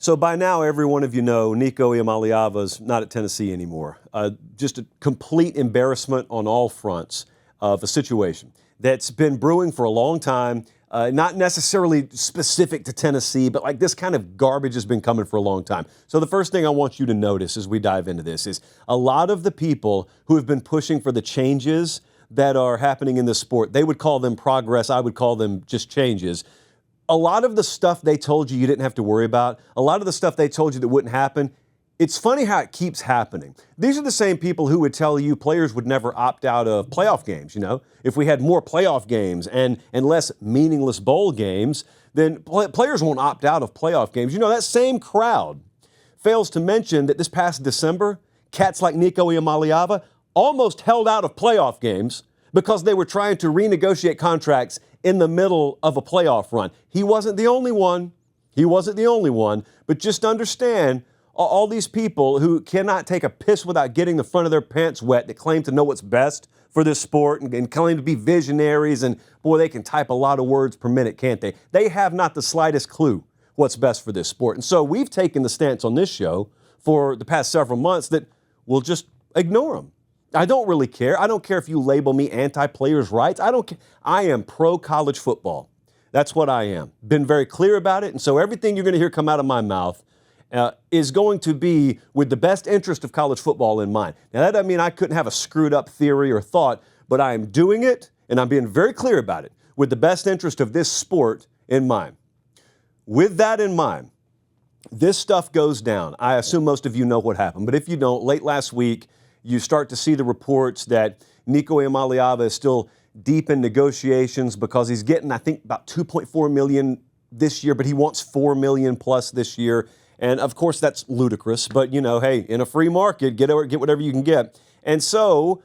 So by now, every one of you know Nico Iamaleava is not at Tennessee anymore. Just a complete embarrassment on all fronts of a situation that's been brewing for a long time, not necessarily specific to Tennessee, but like this kind of garbage has been coming for a long time. So the first thing I want you to notice as we dive into this is a lot of the people who have been pushing for the changes that are happening in this sport, they would call them progress, I would call them just changes. A lot of the stuff they told you didn't have to worry about, a lot of the stuff they told you that wouldn't happen, it's funny how it keeps happening. These are the same people who would tell you players would never opt out of playoff games, If we had more playoff games and less meaningless bowl games, then players won't opt out of playoff games. That same crowd fails to mention that this past December, cats like Nico Iamaleava almost held out of playoff games because they were trying to renegotiate contracts in the middle of a playoff run. He wasn't the only one. But just understand, all these people who cannot take a piss without getting the front of their pants wet, that claim to know what's best for this sport and claim to be visionaries, and boy, they can type a lot of words per minute, can't they? They have not the slightest clue what's best for this sport. And so we've taken the stance on this show for the past several months that we'll just ignore them. I don't really care. I don't care if you label me anti-players' rights. I don't care. I am pro-college football. That's what I am. Been very clear about it. And so everything you're going to hear come out of my mouth is going to be with the best interest of college football in mind. Now, that doesn't mean I couldn't have a screwed up theory or thought, but I am doing it, and I'm being very clear about it, with the best interest of this sport in mind. With that in mind, this stuff goes down. I assume most of you know what happened, but if you don't, late last week, you start to see the reports that Nico Iamaleava is still deep in negotiations because he's getting, I think, about $2.4 million this year, but he wants $4 million plus this year. And of course, that's ludicrous. But, hey, in a free market, get whatever you can get. And so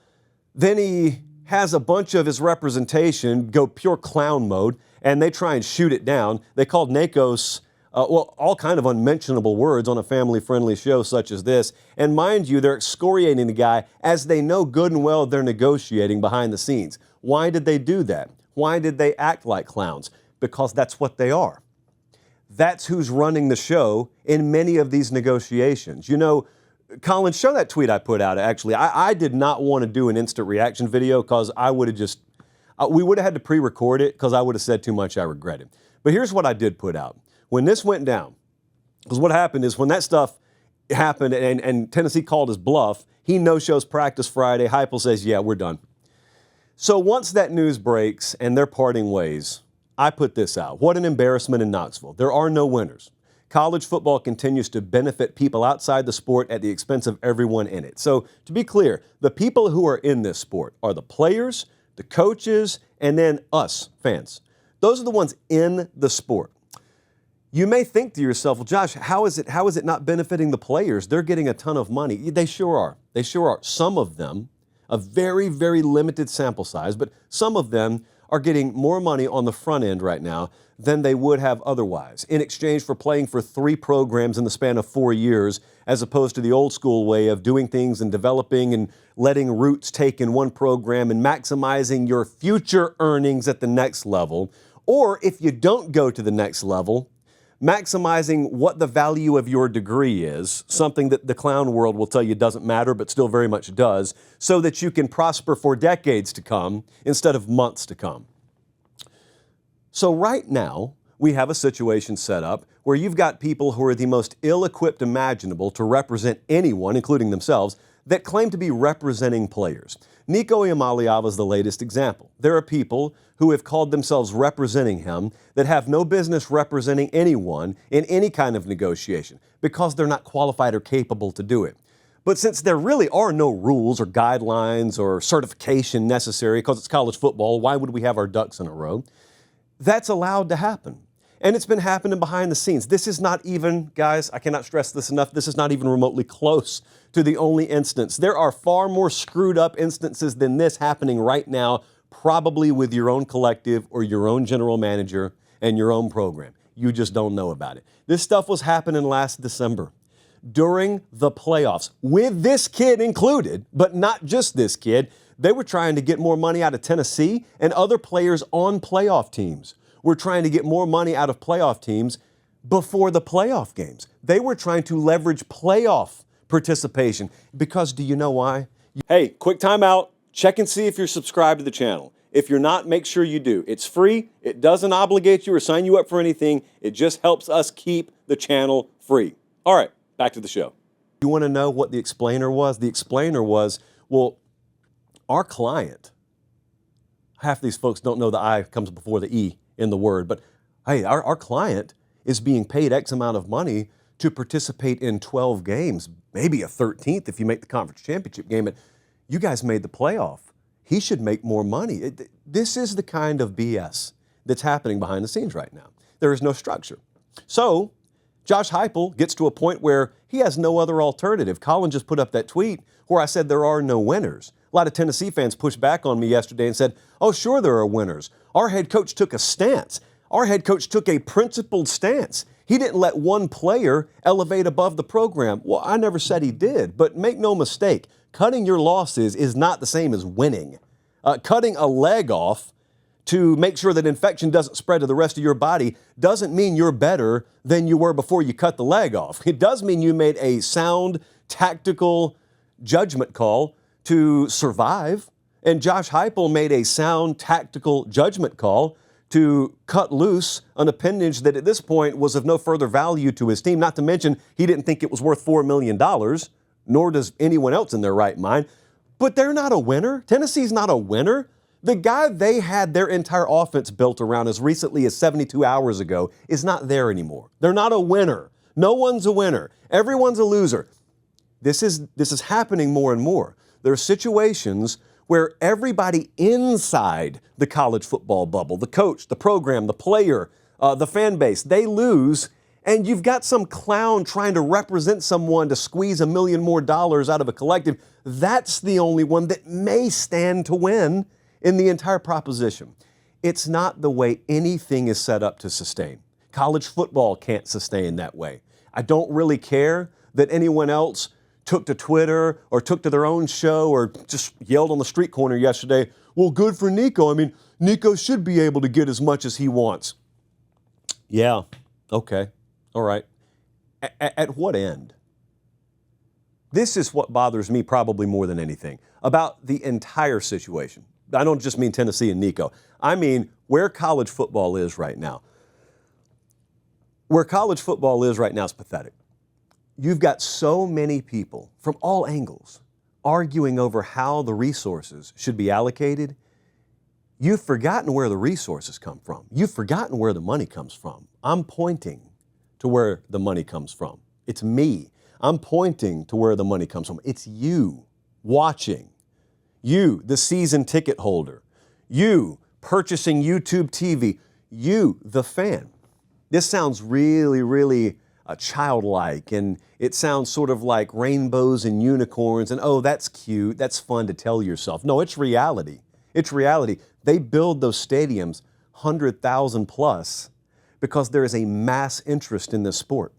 then he has a bunch of his representation go pure clown mode, and they try and shoot it down. They called Nakos all kind of unmentionable words on a family-friendly show such as this. And mind you, they're excoriating the guy as they know good and well they're negotiating behind the scenes. Why did they do that? Why did they act like clowns? Because that's what they are. That's who's running the show in many of these negotiations. Colin, show that tweet I put out, actually. I did not want to do an instant reaction video because I would have just, we would have had to pre-record it because I would have said too much I regretted. But here's what I did put out. When this went down, because what happened is when that stuff happened and Tennessee called his bluff, he no-shows practice Friday. Heupel says, yeah, we're done. So once that news breaks and they're parting ways, I put this out. What an embarrassment in Knoxville. There are no winners. College football continues to benefit people outside the sport at the expense of everyone in it. So to be clear, the people who are in this sport are the players, the coaches, and then us, fans. Those are the ones in the sport. You may think to yourself, well, Josh, how is it not benefiting the players? They're getting a ton of money. They sure are. They sure are. Some of them, a very, very limited sample size, but some of them are getting more money on the front end right now than they would have otherwise in exchange for playing for 3 programs in the span of 4 years, as opposed to the old school way of doing things and developing and letting roots take in one program and maximizing your future earnings at the next level. Or if you don't go to the next level, maximizing what the value of your degree is, something that the clown world will tell you doesn't matter but still very much does, so that you can prosper for decades to come instead of months to come. So right now, we have a situation set up where you've got people who are the most ill-equipped imaginable to represent anyone, including themselves, that claim to be representing players. Nico Iamaleava is the latest example. There are people who have called themselves representing him that have no business representing anyone in any kind of negotiation because they're not qualified or capable to do it. But since there really are no rules or guidelines or certification necessary because it's college football, why would we have our ducks in a row? That's allowed to happen. And it's been happening behind the scenes. This is not even, guys, I cannot stress this enough, this is not even remotely close to the only instance. There are far more screwed up instances than this happening right now, probably with your own collective or your own general manager and your own program. You just don't know about it. This stuff was happening last December during the playoffs, with this kid included, but not just this kid. They were trying to get more money out of Tennessee, and other players on playoff teams were trying to get more money out of playoff teams before the playoff games. They were trying to leverage playoff participation because do you know why? Hey, quick timeout. Check and see if you're subscribed to the channel. If you're not, make sure you do. It's free. It doesn't obligate you or sign you up for anything. It just helps us keep the channel free. All right, back to the show. You want to know what the explainer was? The explainer was, well, our client, half these folks don't know the I comes before the E in the word, but hey, our client is being paid X amount of money to participate in 12 games, maybe a 13th if you make the conference championship game. And you guys made the playoff. He should make more money. This is the kind of BS that's happening behind the scenes right now. There is no structure. So Josh Heupel gets to a point where he has no other alternative. Colin just put up that tweet where I said there are no winners. A lot of Tennessee fans pushed back on me yesterday and said, oh, sure there are winners. Our head coach took a stance. Our head coach took a principled stance. He didn't let one player elevate above the program. Well, I never said he did, but make no mistake, cutting your losses is not the same as winning. Cutting a leg off to make sure that infection doesn't spread to the rest of your body doesn't mean you're better than you were before you cut the leg off. It does mean you made a sound, tactical judgment call to survive, and Josh Heupel made a sound, tactical judgment call to cut loose an appendage that at this point was of no further value to his team, not to mention he didn't think it was worth $4 million, nor does anyone else in their right mind. But they're not a winner. Tennessee's not a winner. The guy they had their entire offense built around as recently as 72 hours ago is not there anymore. They're not a winner. No one's a winner. Everyone's a loser. This is happening more and more. There are situations where everybody inside the college football bubble, the coach, the program, the player, the fan base, they lose, and you've got some clown trying to represent someone to squeeze $1 million more out of a collective. That's the only one that may stand to win in the entire proposition. It's not the way anything is set up to sustain. College football can't sustain that way. I don't really care that anyone else took to Twitter or took to their own show or just yelled on the street corner yesterday, well, good for Nico. I mean, Nico should be able to get as much as he wants. Yeah, okay, all right. At what end? This is what bothers me probably more than anything about the entire situation. I don't just mean Tennessee and Nico. I mean where college football is right now. Where college football is right now is pathetic. You've got so many people from all angles arguing over how the resources should be allocated. You've forgotten where the resources come from. You've forgotten where the money comes from. I'm pointing to where the money comes from. It's me. I'm pointing to where the money comes from. It's you watching. You, the season ticket holder. You, purchasing YouTube TV. You, the fan. This sounds really, really childlike, and it sounds sort of like rainbows and unicorns, and oh, that's cute, that's fun to tell yourself. No, it's reality. It's reality. They build those stadiums 100,000 plus because there is a mass interest in this sport.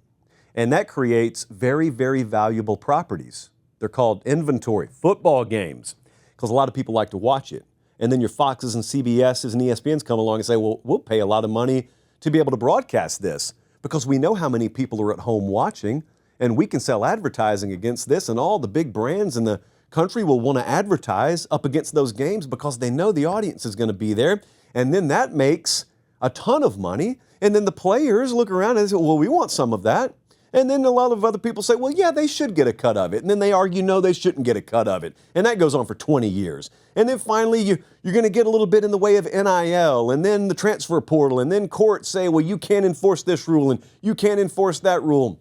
And that creates very, very valuable properties. They're called inventory, football games, because a lot of people like to watch it. And then your Foxes and CBSs and ESPNs come along and say, well, we'll pay a lot of money to be able to broadcast this because we know how many people are at home watching, and we can sell advertising against this, and all the big brands in the country will want to advertise up against those games because they know the audience is going to be there. And then that makes a ton of money. And then the players look around and say, well, we want some of that. And then a lot of other people say, well, yeah, they should get a cut of it. And then they argue, no, they shouldn't get a cut of it. And that goes on for 20 years. And then finally, you're going to get a little bit in the way of NIL, and then the transfer portal, and then courts say, well, you can't enforce this rule, and you can't enforce that rule.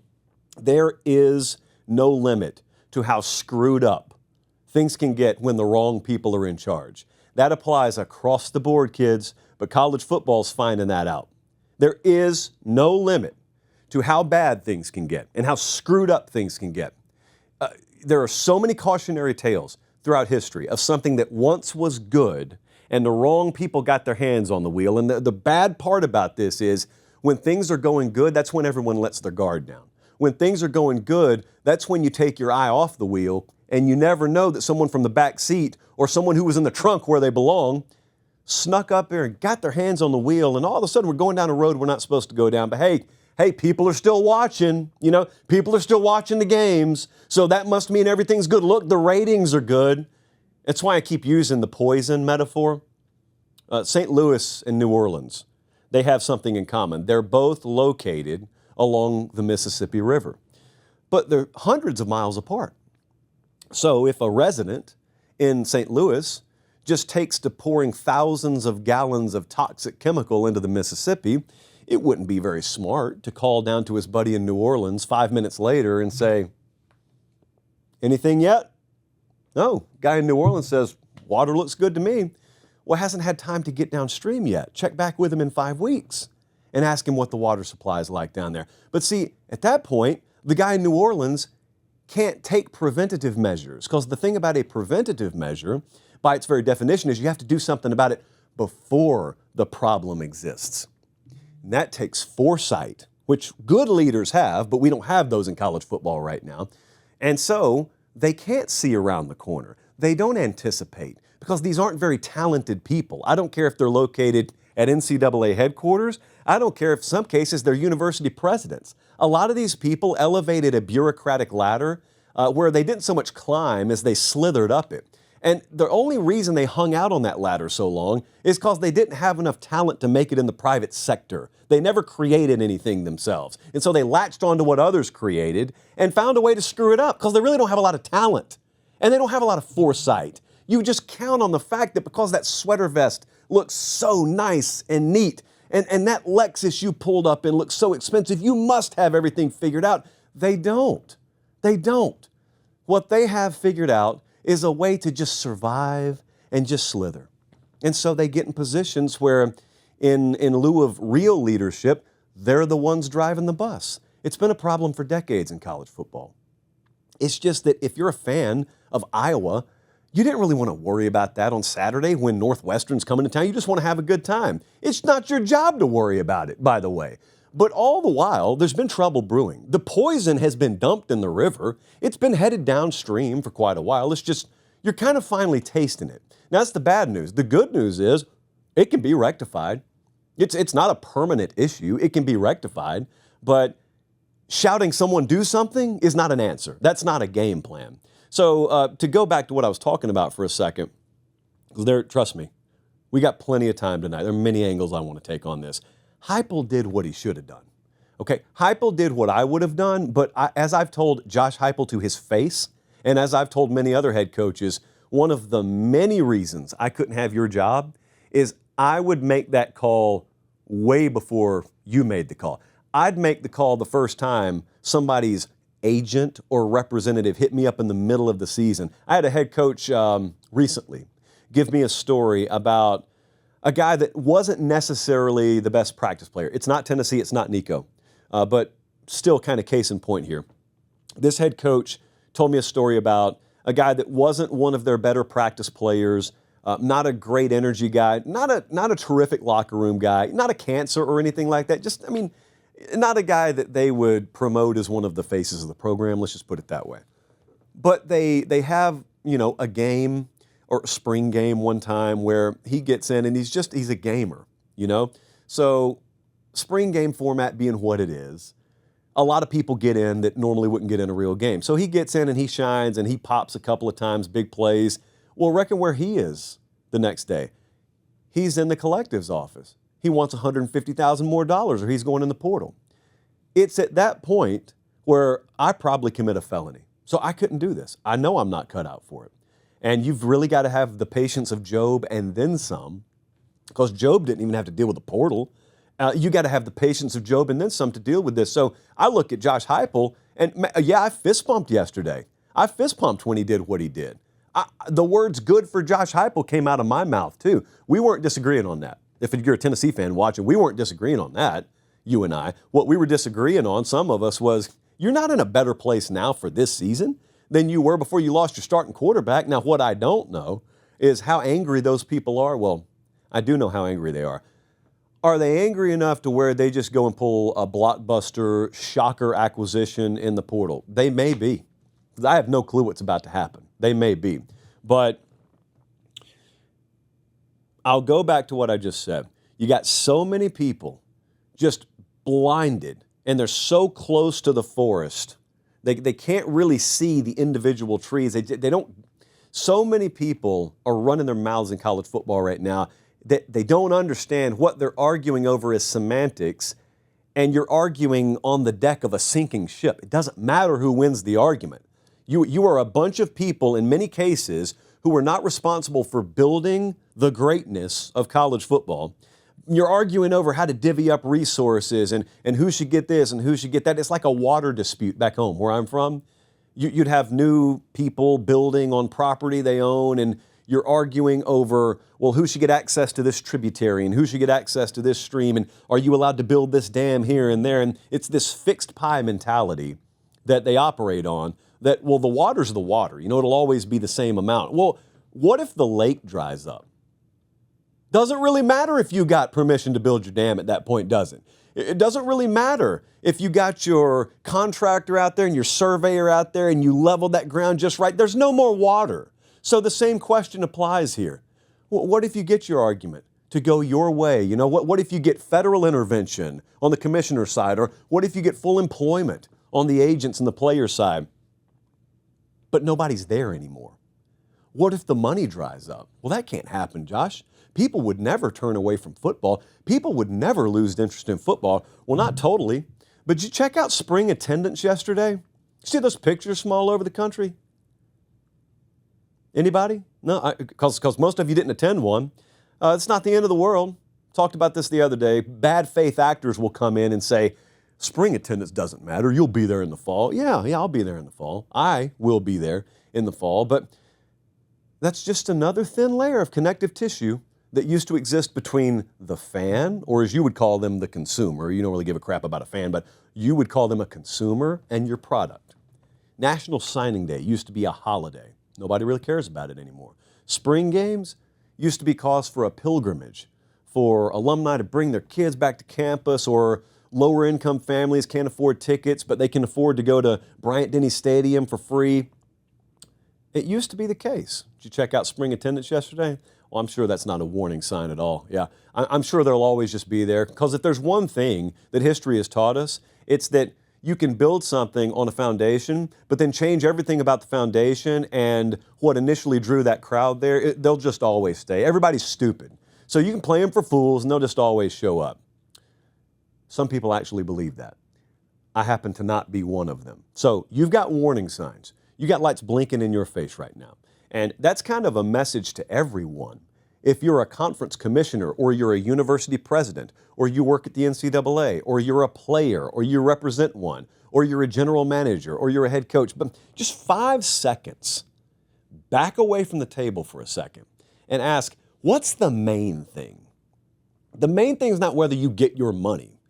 There is no limit to how screwed up things can get when the wrong people are in charge. That applies across the board, kids, but college football's finding that out. There is no limit to how bad things can get and how screwed up things can get. There are so many cautionary tales throughout history of something that once was good and the wrong people got their hands on the wheel. And the bad part about this is when things are going good, that's when everyone lets their guard down. When things are going good, that's when you take your eye off the wheel and you never know that someone from the back seat or someone who was in the trunk where they belong snuck up there and got their hands on the wheel, and all of a sudden we're going down a road we're not supposed to go down. But hey, hey, people are still watching, people are still watching the games, so that must mean everything's good. Look, the ratings are good. That's why I keep using the poison metaphor. St. Louis and New Orleans, they have something in common. They're both located along the Mississippi River, but they're hundreds of miles apart. So if a resident in St. Louis just takes to pouring thousands of gallons of toxic chemical into the Mississippi, it wouldn't be very smart to call down to his buddy in New Orleans 5 minutes later and say, anything yet? No. Guy in New Orleans says, water looks good to me. Well, hasn't had time to get downstream yet. Check back with him in 5 weeks and ask him what the water supply is like down there. But see, at that point, the guy in New Orleans can't take preventative measures, because the thing about a preventative measure, by its very definition, is you have to do something about it before the problem exists. And that takes foresight, which good leaders have, but we don't have those in college football right now. And so they can't see around the corner. They don't anticipate, because these aren't very talented people. I don't care if they're located at NCAA headquarters. I don't care if in some cases they're university presidents. A lot of these people elevated a bureaucratic ladder where they didn't so much climb as they slithered up it. And the only reason they hung out on that ladder so long is because they didn't have enough talent to make it in the private sector. They never created anything themselves. And so they latched onto what others created and found a way to screw it up, because they really don't have a lot of talent and they don't have a lot of foresight. You just count on the fact that because that sweater vest looks so nice and neat, and that Lexus you pulled up in looks so expensive, you must have everything figured out. They don't. They don't. What they have figured out is a way to just survive and just slither. And so they get in positions where, in lieu of real leadership, they're the ones driving the bus. It's been a problem for decades in college football. It's just that if you're a fan of Iowa, you didn't really want to worry about that on Saturday when Northwestern's coming to town. You just want to have a good time. It's not your job to worry about it, by the way. But all the while, there's been trouble brewing. The poison has been dumped in the river. It's been headed downstream for quite a while. It's just, you're kind of finally tasting it. Now, that's the bad news. The good news is it can be rectified. It's not a permanent issue. It can be rectified. But shouting someone do something is not an answer. That's not a game plan. So to go back to what I was talking about for a second, trust me, we got plenty of time tonight. There are many angles I want to take on this. Heupel did what he should have done. Okay, Heupel did what I would have done, but as I've told Josh Heupel to his face, and as I've told many other head coaches, one of the many reasons I couldn't have your job is I would make that call way before you made the call. I'd make the call the first time somebody's agent or representative hit me up in the middle of the season. I had a head coach recently give me a story about a guy that wasn't necessarily the best practice player. It's not Tennessee, it's not Nico, but still kind of case in point here. This head coach told me a story about a guy that wasn't one of their better practice players, not a great energy guy, not a terrific locker room guy, not a cancer or anything like that. Not a guy that they would promote as one of the faces of the program, let's just put it that way. But they have, a game or a spring game one time where he gets in and he's a gamer, So spring game format being what it is, a lot of people get in that normally wouldn't get in a real game. So he gets in and he shines and he pops a couple of times, big plays. Well, reckon where he is the next day. He's in the collective's office. He wants $150,000 more dollars, or he's going in the portal. It's at that point where I probably commit a felony. So I couldn't do this. I know I'm not cut out for it. And you've really got to have the patience of Job and then some, because Job didn't even have to deal with the portal. You got to have the patience of Job and then some to deal with this. So I look at Josh Heupel, and I fist pumped yesterday. I fist pumped when he did what he did. The words "good for Josh Heupel" came out of my mouth too. We weren't disagreeing on that. If you're a Tennessee fan watching, we weren't disagreeing on that, you and I. What we were disagreeing on, some of us, was you're not in a better place now for this season than you were before you lost your starting quarterback. Now, what I don't know is how angry those people are. Well, I do know how angry they are. Are they angry enough to where they just go and pull a blockbuster shocker acquisition in the portal? They may be. I have no clue what's about to happen. They may be. But I'll go back to what I just said. You got so many people just blinded and they're so close to the forest, they can't really see the individual trees. They don't. So many people are running their mouths in college football right now that they don't understand what they're arguing over is semantics, and you're arguing on the deck of a sinking ship. It doesn't matter who wins the argument. You are a bunch of people, in many cases, who are not responsible for building the greatness of college football. You're arguing over how to divvy up resources and who should get this and who should get that. It's like a water dispute back home where I'm from. You'd have new people building on property they own, and you're arguing over, well, who should get access to this tributary and who should get access to this stream, and are you allowed to build this dam here and there? And it's this fixed pie mentality that they operate on that, well, the water's the water. You know, it'll always be the same amount. Well, what if the lake dries up? Doesn't really matter if you got permission to build your dam at that point, does it? It doesn't really matter if you got your contractor out there and your surveyor out there and you leveled that ground just right. There's no more water. So the same question applies here. What if you get your argument to go your way? You know, what if you get federal intervention on the commissioner's side? Or what if you get full employment on the agents and the players' side? But nobody's there anymore. What if the money dries up? Well, that can't happen, Josh. People would never turn away from football. People would never lose interest in football. Well, not totally. But did you check out spring attendance yesterday? See those pictures from all over the country? Anybody? No, because most of you didn't attend one. It's not the end of the world. Talked about this the other day. Bad faith actors will come in and say, spring attendance doesn't matter. You'll be there in the fall. Yeah, I'll be there in the fall. I will be there in the fall. But that's just another thin layer of connective tissue that used to exist between the fan, or as you would call them, the consumer. You don't really give a crap about a fan, but you would call them a consumer, and your product. National Signing Day used to be a holiday. Nobody really cares about it anymore. Spring games used to be cause for a pilgrimage for alumni to bring their kids back to campus, or lower income families can't afford tickets, but they can afford to go to Bryant-Denny Stadium for free. It used to be the case. Did you check out spring attendance yesterday? Well, I'm sure that's not a warning sign at all. Yeah, I'm sure they'll always just be there, because if there's one thing that history has taught us, it's that you can build something on a foundation, but then change everything about the foundation, and what initially drew that crowd there, they'll just always stay. Everybody's stupid. So you can play them for fools, and they'll just always show up. Some people actually believe that. I happen to not be one of them. So you've got warning signs. You got lights blinking in your face right now. And that's kind of a message to everyone. If you're a conference commissioner, or you're a university president, or you work at the NCAA, or you're a player, or you represent one, or you're a general manager, or you're a head coach, but just 5 seconds, back away from the table for a second and ask, what's the main thing? The main thing is not whether you get your money,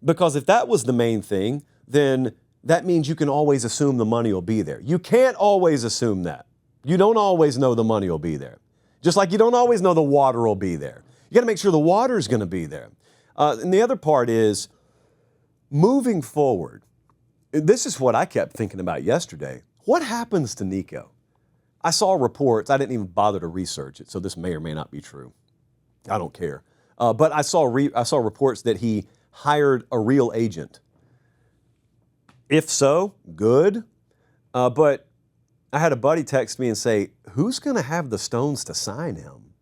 because if that was the main thing, then that means you can always assume the money will be there. You can't always assume that. You don't always know the money will be there. Just like you don't always know the water will be there. You got to make sure the water is going to be there. And the other part is moving forward. This is what I kept thinking about yesterday. What happens to Nico? I saw reports. I didn't even bother to research it, so this may or may not be true. I don't care. But I saw reports that he hired a real agent. If so, good. But I had a buddy text me and say, who's going to have the stones to sign him?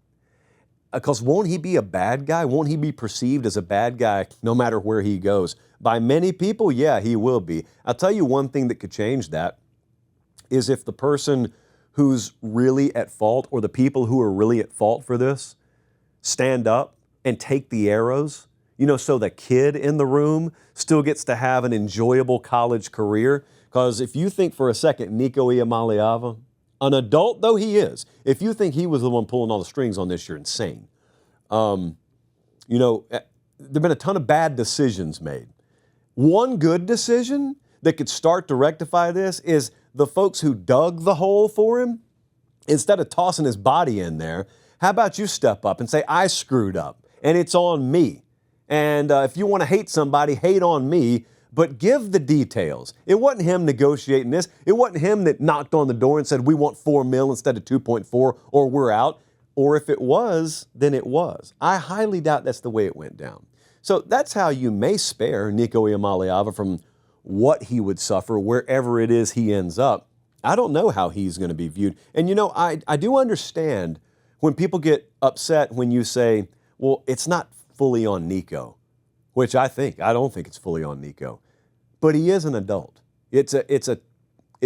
Because won't he be a bad guy? Won't he be perceived as a bad guy no matter where he goes? By many people, yeah, he will be. I'll tell you one thing that could change that is if the person who's really at fault, or the people who are really at fault for this, stand up and take the arrows, so the kid in the room still gets to have an enjoyable college career. Because if you think for a second, Nico Iamaleava, an adult though he is, if you think he was the one pulling all the strings on this, you're insane. There have been a ton of bad decisions made. One good decision that could start to rectify this is the folks who dug the hole for him, instead of tossing his body in there, how about you step up and say, I screwed up and it's on me. And if you want to hate somebody, hate on me, but give the details. It wasn't him negotiating this. It wasn't him that knocked on the door and said, we want $4 million instead of 2.4, or we're out. Or if it was, then it was. I highly doubt that's the way it went down. So that's how you may spare Nico Iamaleava from what he would suffer wherever it is he ends up. I don't know how he's going to be viewed. And I do understand when people get upset when you say, well, it's not fully on Nico, which I don't think it's fully on Nico. But he is an adult. It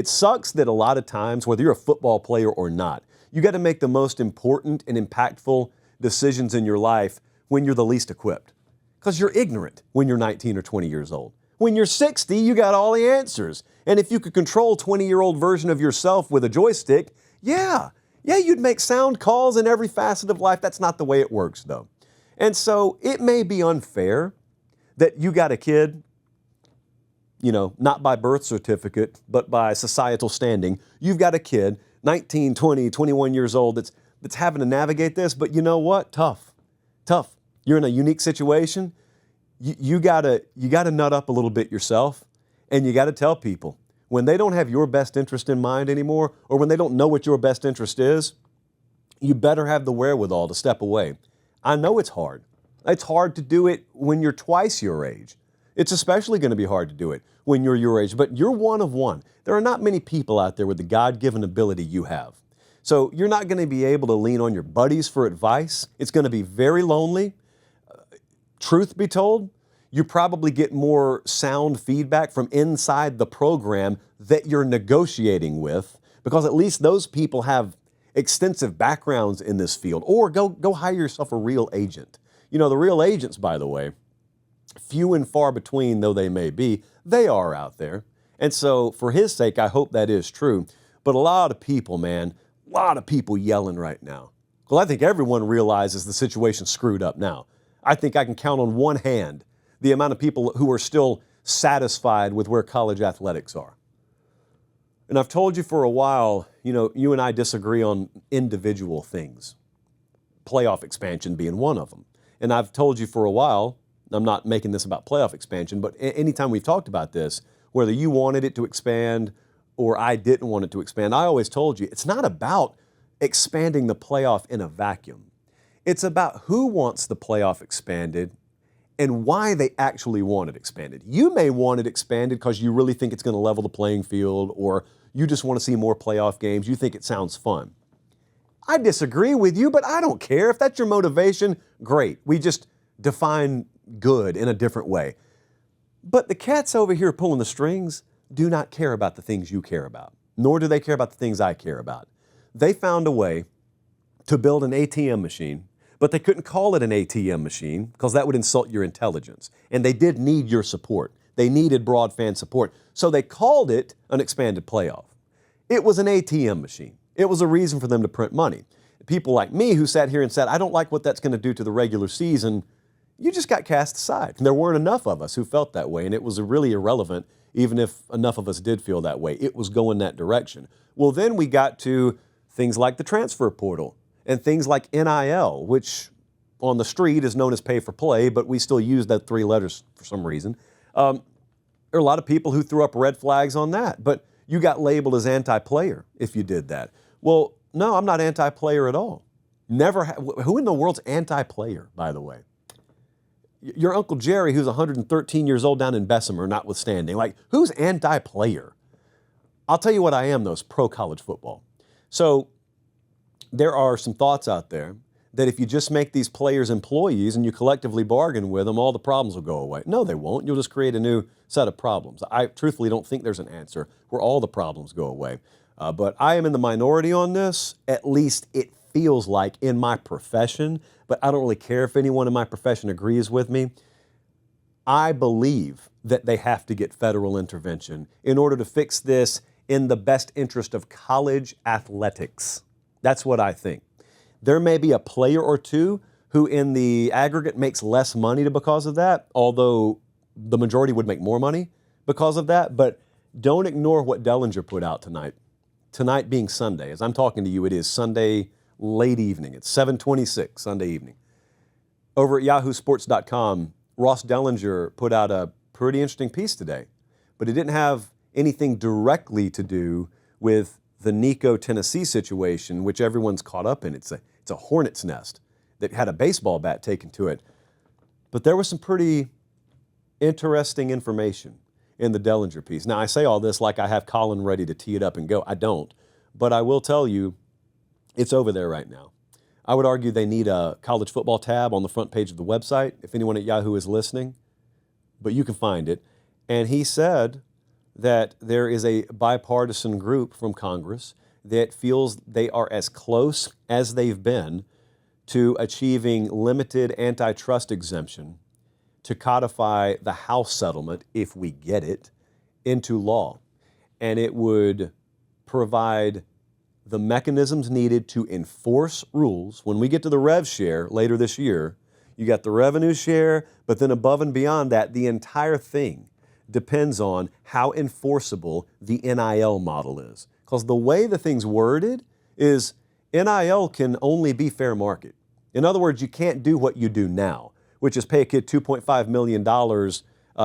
sucks that a lot of times, whether you're a football player or not, you got to make the most important and impactful decisions in your life when you're the least equipped. Because you're ignorant when you're 19 or 20 years old. When you're 60, you got all the answers. And if you could control a 20-year-old version of yourself with a joystick, yeah, you'd make sound calls in every facet of life. That's not the way it works, though. And so it may be unfair that you got a kid, not by birth certificate, but by societal standing. You've got a kid, 19, 20, 21 years old, that's having to navigate this. But you know what? Tough. You're in a unique situation. You gotta nut up a little bit yourself, and you gotta tell people when they don't have your best interest in mind anymore, or when they don't know what your best interest is, you better have the wherewithal to step away. I know it's hard. It's hard to do it when you're twice your age. It's especially going to be hard to do it when you're your age, but you're one of one. There are not many people out there with the God-given ability you have. So you're not going to be able to lean on your buddies for advice. It's going to be very lonely. Truth be told, you probably get more sound feedback from inside the program that you're negotiating with, because at least those people have extensive backgrounds in this field. Or go hire yourself a real agent. The real agents, by the way, few and far between though they may be, they are out there. And so for his sake, I hope that is true. But a lot of people, man, a lot of people yelling right now. Well, I think everyone realizes the situation's screwed up now. I think I can count on one hand the amount of people who are still satisfied with where college athletics are. And I've told you for a while, you and I disagree on individual things, playoff expansion being one of them. And I've told you for a while, I'm not making this about playoff expansion, but anytime we've talked about this, whether you wanted it to expand or I didn't want it to expand, I always told you it's not about expanding the playoff in a vacuum. It's about who wants the playoff expanded and why they actually want it expanded. You may want it expanded because you really think it's going to level the playing field, or you just want to see more playoff games. You think it sounds fun. I disagree with you, but I don't care. If that's your motivation, great. We just define good in a different way. But the cats over here pulling the strings do not care about the things you care about, nor do they care about the things I care about. They found a way to build an ATM machine, but they couldn't call it an ATM machine because that would insult your intelligence. And they did need your support. They needed broad fan support. So they called it an expanded playoff. It was an ATM machine. It was a reason for them to print money. People like me who sat here and said, I don't like what that's going to do to the regular season, you just got cast aside. There weren't enough of us who felt that way, and it was really irrelevant, even if enough of us did feel that way. It was going that direction. Well, then we got to things like the transfer portal and things like NIL, which on the street is known as pay for play, but we still use that three letters for some reason. There are a lot of people who threw up red flags on that, but you got labeled as anti-player if you did that. Well, no, I'm not anti-player at all. Who in the world's anti-player, by the way? Your Uncle Jerry, who's 113 years old down in Bessemer, notwithstanding. Who's anti-player? I'll tell you what I am, though, is pro-college football. So there are some thoughts out there that if you just make these players employees and you collectively bargain with them, all the problems will go away. No, they won't. You'll just create a new set of problems. I truthfully don't think there's an answer where all the problems go away. But I am in the minority on this. At least it feels like in my profession, but I don't really care if anyone in my profession agrees with me. I believe that they have to get federal intervention in order to fix this in the best interest of college athletics. That's what I think. There may be a player or two who in the aggregate makes less money because of that, although the majority would make more money because of that. But don't ignore what Dellinger put out tonight. Tonight being Sunday. As I'm talking to you, it is Sunday late evening. It's 7:26 Sunday evening. Over at yahoosports.com, Ross Dellinger put out a pretty interesting piece today, but it didn't have anything directly to do with the Nico, Tennessee situation, which everyone's caught up in. It's a hornet's nest that had a baseball bat taken to it. But there was some pretty interesting information in the Dellinger piece. Now, I say all this like I have Colin ready to tee it up and go. I don't. But I will tell you, it's over there right now. I would argue they need a college football tab on the front page of the website, if anyone at Yahoo is listening, but you can find it. And he said that there is a bipartisan group from Congress that feels they are as close as they've been to achieving limited antitrust exemption to codify the House settlement, if we get it, into law. And it would provide the mechanisms needed to enforce rules. When we get to the rev share later this year, you got the revenue share, but then above and beyond that, the entire thing depends on how enforceable the NIL model is. Because the way the thing's worded is NIL can only be fair market. In other words, you can't do what you do now, which is pay a kid $2.5 million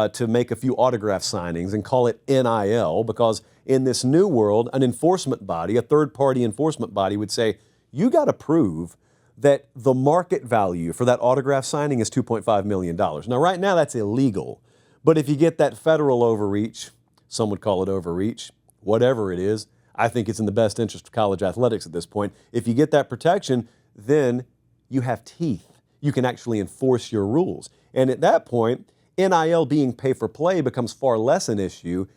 to make a few autograph signings and call it NIL, because in this new world, an enforcement body, a third-party enforcement body would say, you got to prove that the market value for that autograph signing is $2.5 million. Now, right now, that's illegal. But if you get that federal overreach, some would call it overreach, whatever it is, I think it's in the best interest of college athletics at this point. If you get that protection, then you have teeth. You can actually enforce your rules. And at that point, NIL being pay for play becomes far less an issue,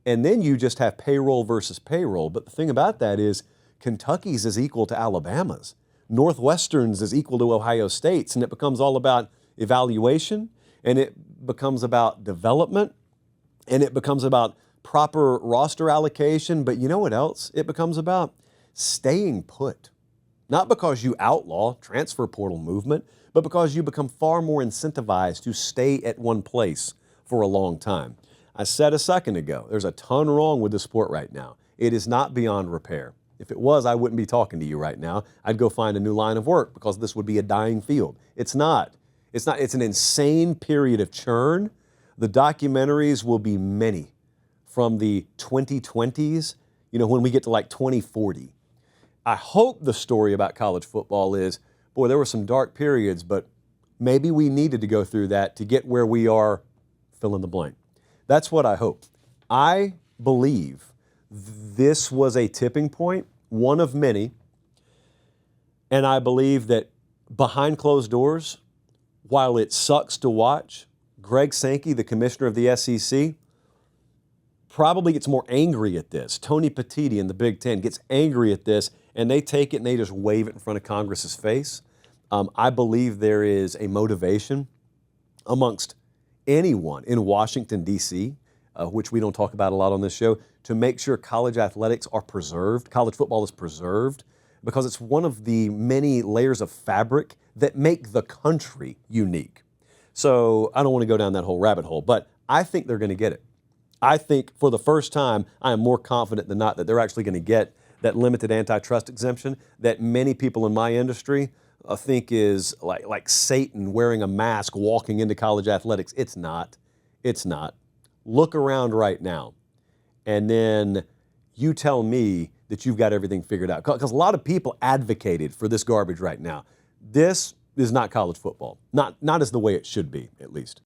and then you just have payroll versus payroll. But the thing about that is Kentucky's is equal to Alabama's. Northwestern's is equal to Ohio State's, and it becomes all about evaluation, and it becomes about development, and it becomes about proper roster allocation. But you know what else? It becomes about staying put. Not because you outlaw transfer portal movement, but because you become far more incentivized to stay at one place for a long time. I said a second ago, there's a ton wrong with the sport right now. It is not beyond repair. If it was, I wouldn't be talking to you right now. I'd go find a new line of work because this would be a dying field. It's not. It's an insane period of churn. The documentaries will be many from the 2020s, when we get to like 2040. I hope the story about college football is, boy, there were some dark periods, but maybe we needed to go through that to get where we are, fill in the blank. That's what I hope. I believe this was a tipping point, one of many, and I believe that behind closed doors, while it sucks to watch, Greg Sankey, the commissioner of the SEC, probably gets more angry at this. Tony Pate in the Big Ten gets angry at this, and they take it and they just wave it in front of Congress's face. I believe there is a motivation amongst anyone in Washington, D.C., which we don't talk about a lot on this show, to make sure college athletics are preserved, college football is preserved, because it's one of the many layers of fabric that make the country unique. So I don't want to go down that whole rabbit hole, but I think they're going to get it. I think for the first time, I am more confident than not that they're actually going to get that limited antitrust exemption that many people in my industry think is like Satan wearing a mask walking into college athletics. It's not. It's not. Look around right now, and then you tell me that you've got everything figured out. Because a lot of people advocated for this garbage right now. This is not college football. Not as the way it should be, at least.